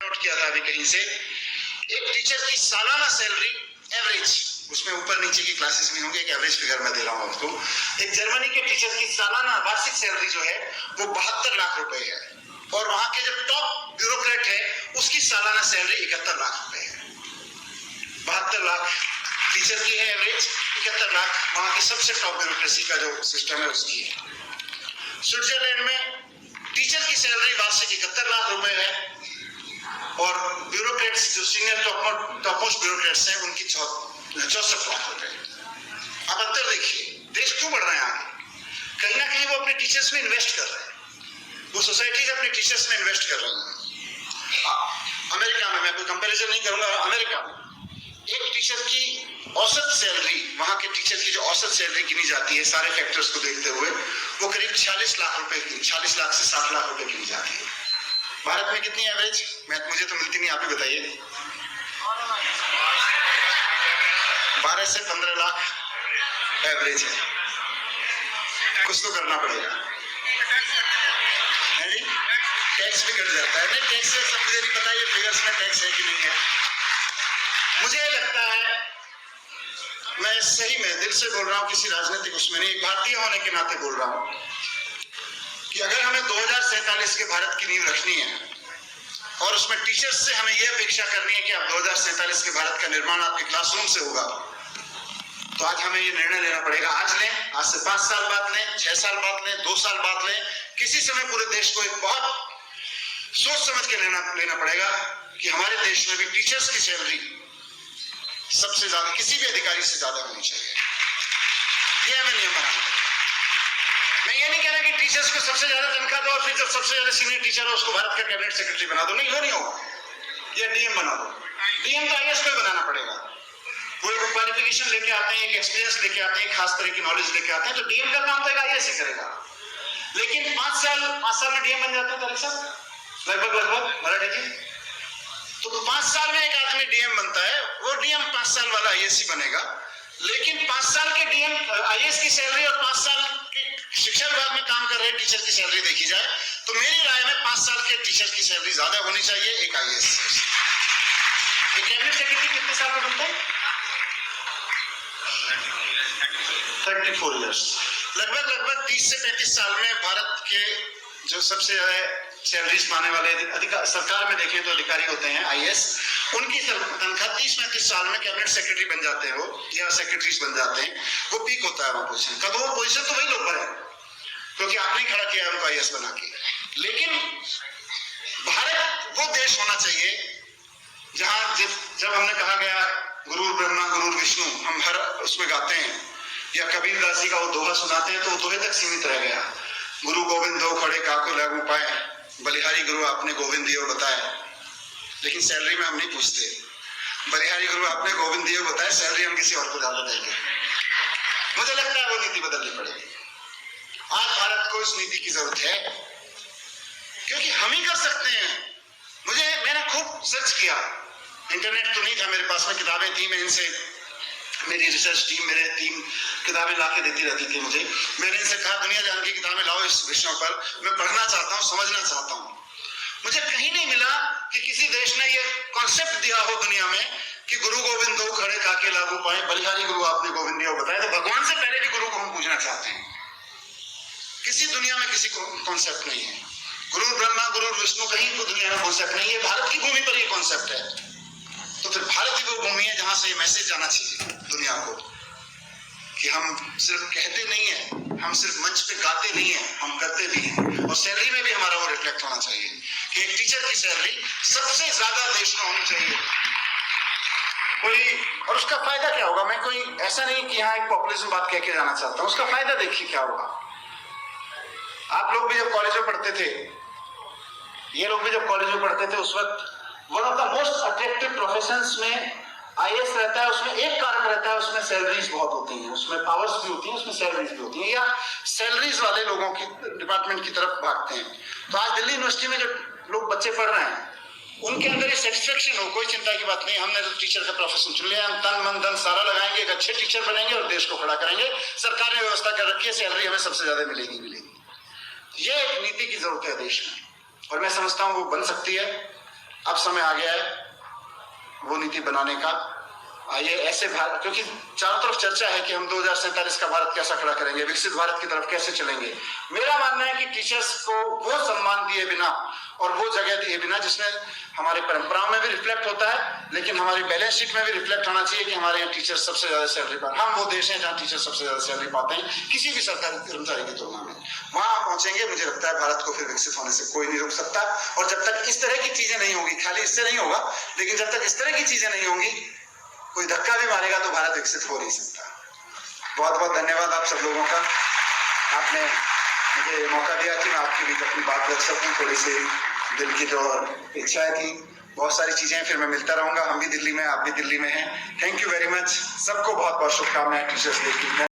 Note किया था अभी कहीं से, एक टीचर की सालाना सैलरी एवरेज, उसमें ऊपर नीचे की क्लासेस नहीं होंगे, एक एवरेज फिगर मैं दे रहा हूं आपको। एक जर्मनी के टीचर की सालाना वार्षिक सैलरी जो है वो 72 लाख रुपए है, और वहां के जो टॉप ब्यूरोक्रेट है उसकी सालाना सैलरी 71 लाख रुपए है। 72 लाख टीचर की है एवरेज, 71 लाख वहां के सबसे टॉप ब्यूरोक्रेसी का जो सिस्टम है उसकी है। स्विट्जरलैंड में टीचर की सैलरी वार्षिक 71 लाख रुपए है, और ब्यूरोक्रेट्स जो सीनियर टॉपमोस्ट ब्यूरोक्रेट्स हैं उनकी 64 लाख रुपए। अब अंतर देखिए, देश क्यों बढ़ रहे हैं आगे? कहीं ना कहीं वो अपने टीचर्स में इन्वेस्ट कर रहे हैं, वो सोसाइटीज अपने टीचर्स में इन्वेस्ट कर रही हैं। अमेरिका में, मैं कोई कंपैरिजन नहीं करूंगा, अमेरिका में एक टीचर की औसत सैलरी, वहां के टीचर की जो औसत सैलरी गिनी जाती है सारे फैक्टर्स को देखते हुए, वो करीब 46 लाख रुपए की, 46 लाख से 60 लाख रुपए गिनी जाती है। भारत में कितनी एवरेज? मुझे तो मिलती नहीं, आप ही बताइए। 12 से 15 लाख एवरेज है। कुछ तो करना पड़ेगा, है जी? टैक्स भी कट जाता है। नहीं, टैक्स से सब मुझे नहीं पता ये फिगर्स में टैक्स है कि नहीं है। मुझे लगता है, मैं सही में दिल से बोल रहा हूं, किसी राजनीतिक उसमें नहीं, एक भारतीय होने के नाते बोल रहा हूं कि अगर हमें 2047 के भारत की नींव रखनी है और उसमें टीचर्स से हमें यह अपेक्षा करनी है कि अब 2047 के भारत का निर्माण आपके क्लासरूम से होगा, तो आज हमें ये निर्णय लेना पड़ेगा। आज लें, आज से 5 साल बाद लें, 6 साल बाद लें, 2 साल बाद लें, किसी समय पूरे देश को एक बहुत सोच समझ के लेना पड़ेगा कि हमारे देश में भी टीचर्स की सैलरी सबसे ज्यादा, किसी भी अधिकारी से ज्यादा होनी चाहिए। ये हमें नियम बनाना है। मैं ये नहीं कह रहा कि टीचर्स को सबसे ज्यादा तनख्वाह दो और फिर जब सबसे ज्यादा सीनियर टीचर हो उसको भारत का कैबिनेट सेक्रेटरी बना दो, नहीं, वो नहीं होगा। या डीएम बना दो। डीएम तो आईएएस को बनाना पड़ेगा। वो एक क्वालिफिकेशन लेके आते हैं, एक एक्सपीरियंस लेके आते हैं, खास तरह की नॉलेज लेके आते हैं, तो डीएम का काम तो एक आईएएस ही करेगा। लेकिन 5 साल में डीएम बन जाते हैं तारिक साहब, लगभग मराठी जी। तो 5 साल में एक आदमी डीएम बनता है, वो डीएम 5 साल वाला आईएएस ही बनेगा। लेकिन 5 साल के डीएम आईएएस की सैलरी और 5 साल के शिक्षा विभाग में काम कर रहे टीचर की सैलरी देखी जाए तो मेरी राय में 5 साल के टीचर की सैलरी ज्यादा होनी चाहिए एक आईएएस से। कैबिनेट सेक्रेटरी कितने साल में बनता है? 34 ईयर्स। लगभग 30 से 35 साल में भारत के जो सबसे ज्यादा सैलरीज पाने वाले सरकार में देखें तो अधिकारी होते हैं आईएएस, उनकी तनख्वाह 30-35 साल में कैबिनेट सेक्रेटरी बन जाते हैं वो, या सेक्रेटरीज बन जाते हैं। वो पीक होता है वो पोजीशन का, तो वो पोजीशन तो वही लोग भरे क्योंकि आपने खड़ा किया है उनको आईएएस बना के। लेकिन भारत वो देश होना चाहिए जहां जब हमने कहा गया गुरु ब्रह्मा गुरु विष्णु, हम हर उसमें गाते हैं, या कबीर दास जी का वो दोहा सुनाते हैं तो वो दोहे तक सीमित रह गया। गुरु गोविंद दो खड़े काको लागू पाए, बलिहारी गुरु आपने गोविंद दियो बताए। लेकिन सैलरी में हम नहीं पूछते, बलिहारी गुरु आपने गोविंद दियो बताए, सैलरी हम किसी और को ज्यादा देंगे। मुझे लगता है वो नीति बदलनी पड़ेगी। आज भारत को इस नीति की जरूरत है क्योंकि हम ही कर सकते हैं। मैंने खूब सर्च किया, इंटरनेट तो नहीं था मेरे पास में, किताबें थी, मैं इनसे, मेरी रिसर्च टीम, मेरे टीम किताबें ला के देती रहती थी मुझे। मैंने इनसे कहा दुनिया जान की किताबें लाओ इस विषय पर, मैं पढ़ना चाहता हूँ, समझना चाहता हूँ। मुझे कहीं नहीं मिला कि किसी देश ने ये कॉन्सेप्ट दिया हो दुनिया में कि गुरु गोविंद दो खड़े काके लागू पाए, बलिहारी गुरु आपने गोविंद दियो बताया। तो भगवान से पहले भी गुरु को हम पूछना चाहते हैं। किसी दुनिया में किसी कॉन्सेप्ट नहीं है। गुरु ब्रह्मा गुरु विष्णु कहीं को दुनिया में कॉन्सेप्ट नहीं है, भारत की भूमि पर ये कॉन्सेप्ट है। तो फिर भारत ही वो भूमि है जहां से ये मैसेज जाना चाहिए दुनिया को कि हम सिर्फ कहते नहीं है, हम सिर्फ मंच पे गाते नहीं है, हम करते भी हैं। और सैलरी में भी हमारा वो रिफ्लेक्ट होना चाहिए कि एक टीचर की सैलरी सबसे ज्यादा देश में होनी चाहिए। और उसका फायदा क्या होगा? मैं कोई ऐसा नहीं कि यहाँ एक पॉपुलिज्म बात कह के जाना चाहता हूँ, उसका फायदा देखिए क्या होगा। आप लोग भी जब कॉलेज में पढ़ते थे, ये लोग भी जब कॉलेज में पढ़ते थे, उस वक्त one of the most attractive professions में आईएएस रहता है। उसमें एक कारण रहता है, उसमें सैलरीज बहुत होती हैं, उसमें पावर्स भी होती हैं, उसमें सैलरीज भी होती हैं, या सैलरीज वाले लोगों की डिपार्टमेंट की तरफ भागते हैं। तो आज दिल्ली यूनिवर्सिटी में जो लोग बच्चे पढ़ रहे हैं उनके अंदर ये सेटिस्फेक्शन हो, कोई चिंता की बात नहीं, हमने तो टीचर का प्रोफेशन चुन लिया, हम तन मन धन सारा लगाएंगे, एक अच्छे टीचर बनेंगे और देश को खड़ा करेंगे। सरकार ने व्यवस्था कर रखी है, सैलरी हमें सबसे ज्यादा मिलेगी। ये एक नीति की जरूरत है देश में, और मैं समझता हूँ वो बन सकती है। अब समय आ गया है वो नीति बनाने का। आइए ऐसे भारत, क्योंकि चारों तरफ चर्चा है कि हम 2047 का भारत कैसा खड़ा करेंगे, विकसित भारत की तरफ कैसे चलेंगे। मेरा मानना है कि टीचर्स को वो सम्मान दिए बिना और वो जगह दिए बिना जिसमें हमारी परंपराओं में भी रिफ्लेक्ट होता है, लेकिन हमारी बैलेंस शीट में भी रिफ्लेक्ट होना चाहिए कि हमारे यहाँ टीचर्स सबसे ज्यादा सैलरी पाते हैं। हम वो देश हैं जहाँ टीचर सबसे ज्यादा सैलरी पाते हैं किसी भी सरकारी कर्मचारी की तुलना में। वहां पहुंचेंगे, मुझे लगता है भारत को फिर विकसित होने से कोई नहीं रोक सकता। और जब तक इस तरह की चीजें नहीं होंगी, खाली इससे नहीं होगा, लेकिन जब तक इस तरह की चीजें नहीं होंगी, कोई धक्का भी मारेगा तो भारत विकसित हो नहीं सकता। बहुत बहुत धन्यवाद आप सब लोगों का, आपने मुझे मौका दिया कि मैं आपके बीच अपनी बात रख सकूं। थोड़ी सी दिल की जो इच्छाएं थी, बहुत सारी चीजें, फिर मैं मिलता रहूंगा। हम भी दिल्ली में, आप भी दिल्ली में हैं। Thank you very much. सबको बहुत बहुत शुभकामनाएं टीचर्स डे की।